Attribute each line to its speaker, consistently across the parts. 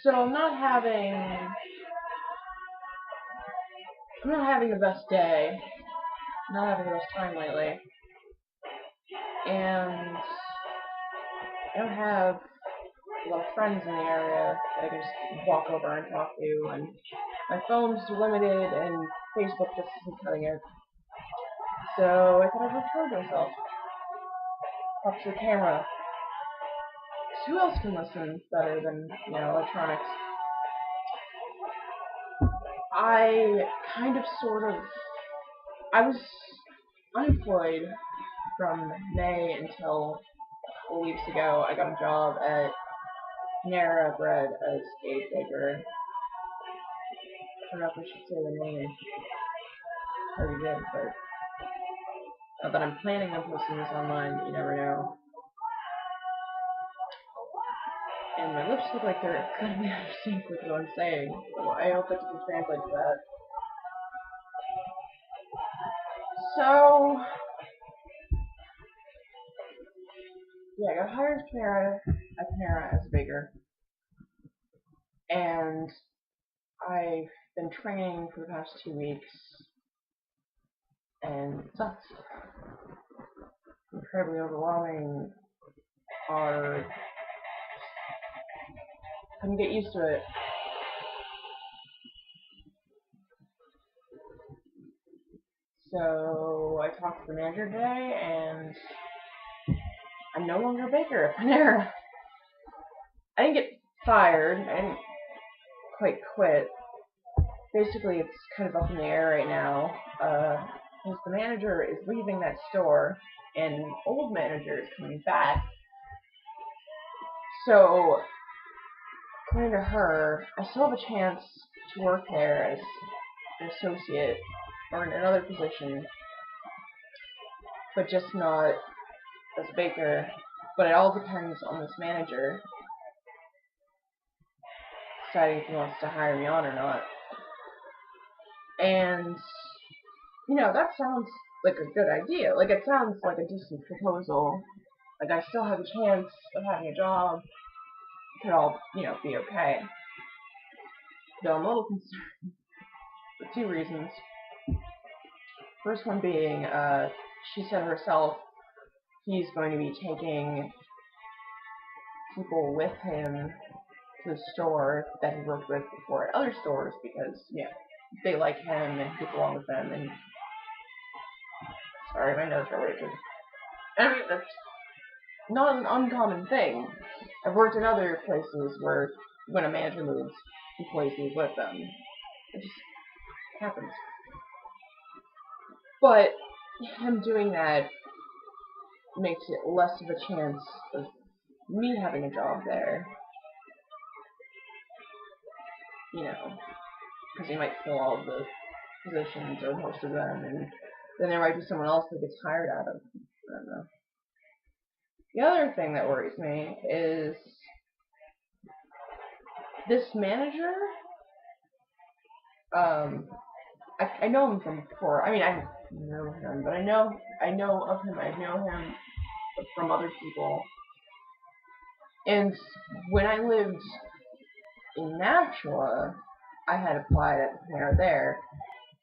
Speaker 1: So I'm not having the best day. Not having the best time lately. And I don't have a lot of friends in the area that I can just walk over and talk to, and my phone's limited, and Facebook just isn't cutting it. So I thought I'd record myself. Talk to the camera. 'Cause who else can listen better than, electronics? I was unemployed from May until a couple weeks ago. I got a job at Panera Bread as a baker. I don't know if I should say the name. I already did, but not that I'm planning on posting this online, but you never know. And my lips look like they're gonna be out of sync with what I'm saying, so I hope it doesn't translate to that. So, yeah, I got hired at Panera as a baker, and I've been training for the past 2 weeks, and it sucks. Incredibly overwhelming. Couldn't get used to it. So I talked to the manager today, and I'm no longer a baker at Panera. I didn't get fired. I didn't quite quit. Basically, it's kind of up in the air right now. Because the manager is leaving that store, and an old manager is coming back. So, according to her, I still have a chance to work there as an associate or in another position, but just not as a baker. But it all depends on this manager deciding if he wants to hire me on or not. And, that sounds like a good idea. Like, it sounds like a decent proposal. Like, I still have a chance of having a job. It could all, be okay. Though I'm a little concerned for 2 reasons. First one being, she said herself he's going to be taking people with him to the store that he worked with before at other stores because, they like him and he gets along with them. And sorry, my nose got itchy. I mean, that's not an uncommon thing. I've worked in other places where when a manager moves, employees move with them. It just happens. But him doing that makes it less of a chance of me having a job there. Because he might fill all of the positions or most of them, and then there might be someone else that gets hired out of. I don't know. The other thing that worries me is this manager. I know him from before. I mean, I know him, but I know of him. I know him from other people. And when I lived in Nashua, I had applied at the Panera there,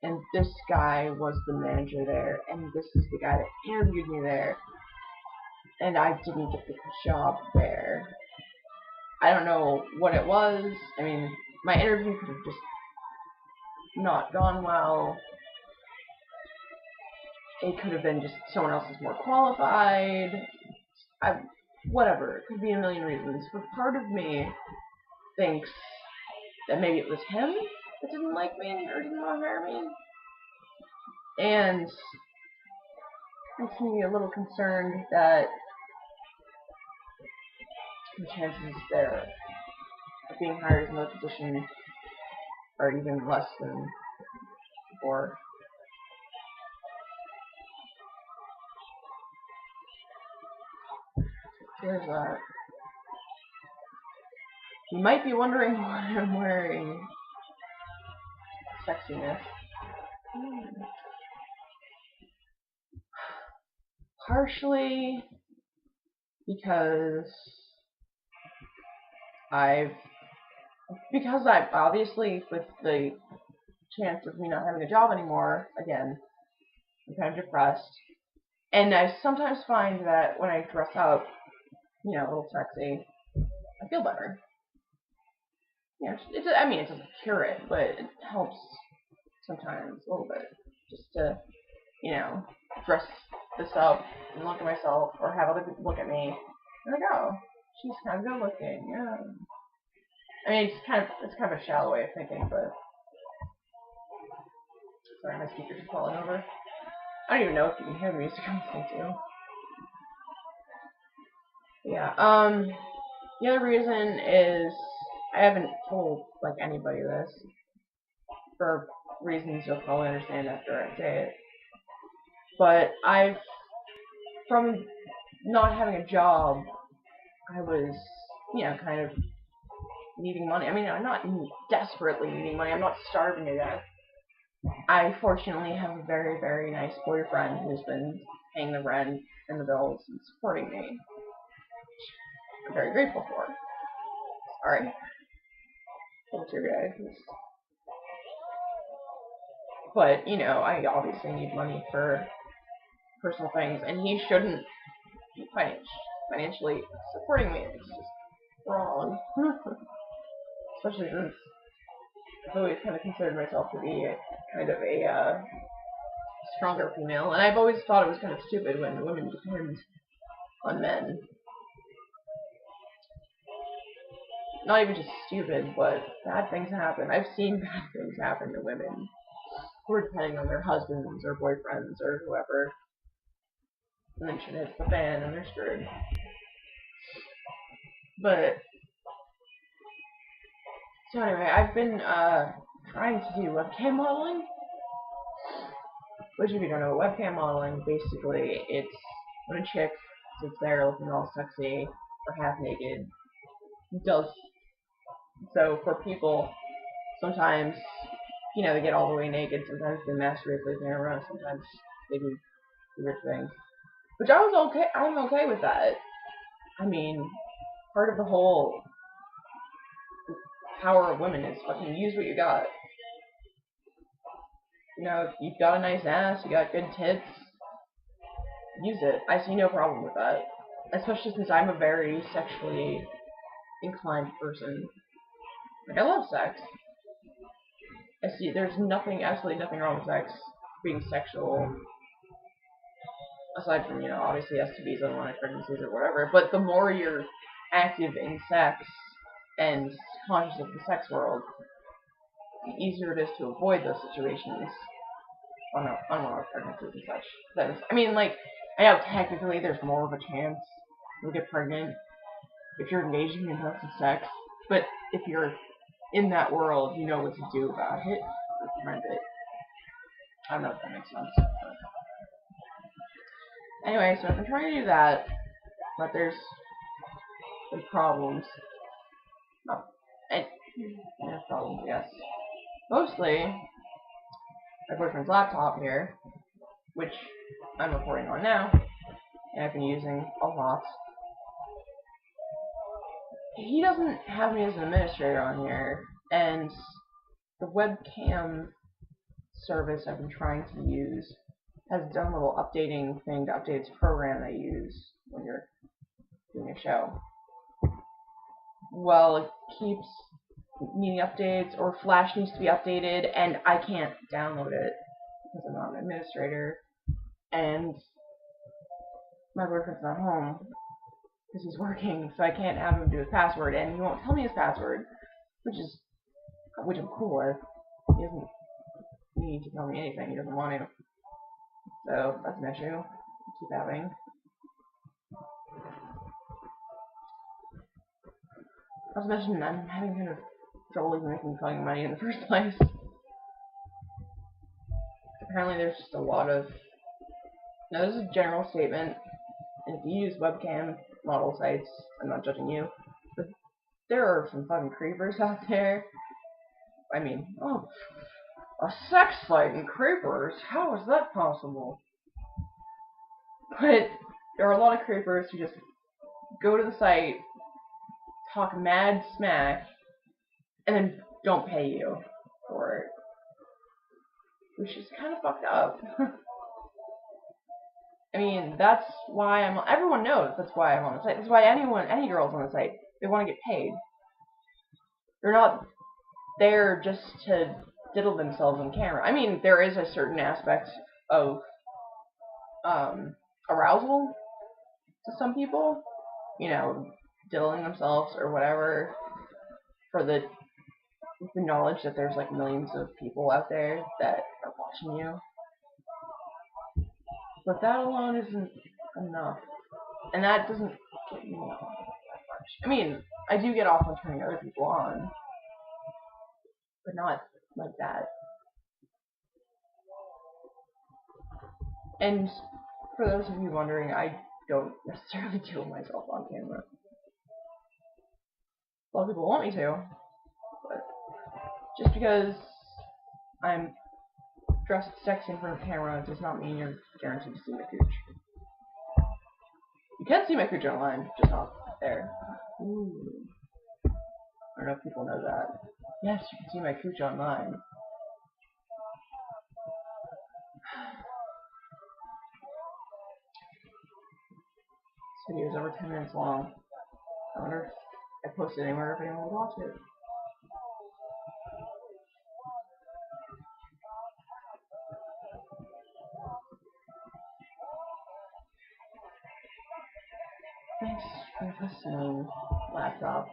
Speaker 1: and this guy was the manager there, and this is the guy that interviewed me there, and I didn't get the job there. I don't know what it was. I mean, my interview could have just not gone well. It could have been just someone else is more qualified. Whatever. It could be a million reasons. But part of me thinks that maybe it was him that didn't like me or didn't want to hire me. And makes me a little concerned that the chances there of being hired in another position are even less than before. There's that. You might be wondering why I'm wearing sexiness. Partially because I've because I obviously, with the chance of me not having a job anymore, again, I'm kind of depressed. And I sometimes find that when I dress up, a little sexy, I feel better. I mean, it doesn't cure it, but it helps sometimes a little bit. Just to, you know, dress this up and look at myself, or have other people look at me and like, oh, she's kind of good looking. Yeah. I mean, it's kind of a shallow way of thinking, but sorry, my speakers are falling over. I don't even know if you can hear the music I'm listening to. Yeah. The other reason is I haven't told like anybody this for reasons you'll probably understand after I say it. But from not having a job, I was, kind of needing money. I mean, I'm not desperately needing money. I'm not starving to death. I fortunately have a very, very nice boyfriend who's been paying the rent and the bills and supporting me. I'm very grateful for. Sorry. But, I obviously need money for personal things, and he shouldn't be financially supporting me. It's just wrong. Especially since I've always kind of considered myself to be kind of a stronger female, and I've always thought it was kind of stupid when women depend on men. Not even just stupid, but bad things happen. I've seen bad things happen to women who are depending on their husbands or boyfriends or whoever, and then shit hits the fan and they're screwed. But so anyway, I've been trying to do webcam modeling. Which, if you don't know, webcam modeling, basically, it's when a chick sits there looking all sexy or half naked, does so for people. Sometimes, they get all the way naked. Sometimes they masturbate for the camera. Sometimes they do weird things. Which I'm okay with that. I mean, part of the whole power of women is fucking use what you got. You've got a nice ass, you got good tits, use it. I see no problem with that. Especially since I'm a very sexually inclined person. Like, I love sex. There's absolutely nothing wrong with sex, being sexual. Aside from, obviously STDs, unwanted pregnancies, or whatever. But the more you're active in sex and conscious of the sex world, the easier it is to avoid those situations. Unwanted pregnancies and such. I know technically there's more of a chance you'll get pregnant if you're engaging in illicit sex, but if you're in that world, you know what to do about it or prevent it. I don't know if that makes sense. Anyway, so I've been trying to do that, but there's problems. Problems, yes. Mostly, my boyfriend's laptop here, which I'm recording on now, and I've been using a lot. He doesn't have me as an administrator on here, and the webcam service I've been trying to use has done a little updating thing to update its program they use when you're doing a show. Well, it keeps needing updates, or Flash needs to be updated, and I can't download it because I'm not an administrator, and my boyfriend's not home because he's working, so I can't have him do his password, and he won't tell me his password, which I'm cool with. He doesn't need to tell me anything, he doesn't want to. So that's an issue I keep having. I was mentioning I'm having kind of trouble even making fucking money in the first place. Apparently there's just a lot of... Now this is a general statement, and if you use webcam model sites, I'm not judging you, but there are some fucking creepers out there. I mean, a sex site and creepers? How is that possible? But there are a lot of creepers who just go to the site, talk mad smack, and then don't pay you for it, which is kind of fucked up. I mean, that's why everyone knows that's why I'm on the site. That's why any girls on the site, they want to get paid. They're not there just to diddle themselves on camera. I mean, there is a certain aspect of arousal to some people, you know, diddling themselves or whatever, for the knowledge that there's like millions of people out there that are watching you. But that alone isn't enough. And that doesn't get me off that much. I mean, I do get off on turning other people on, but not like that. And for those of you wondering, I don't necessarily do myself on camera. A lot of people want me to, but just because I'm dressed sexy in front of camera does not mean you're guaranteed to see my cooch. You can see my cooch online, just not there. Ooh. I don't know if people know that. Yes, you can see my cooch online. This video is over 10 minutes long. I wonder if I post it anywhere if anyone will watch it. Thanks for listening, laptop.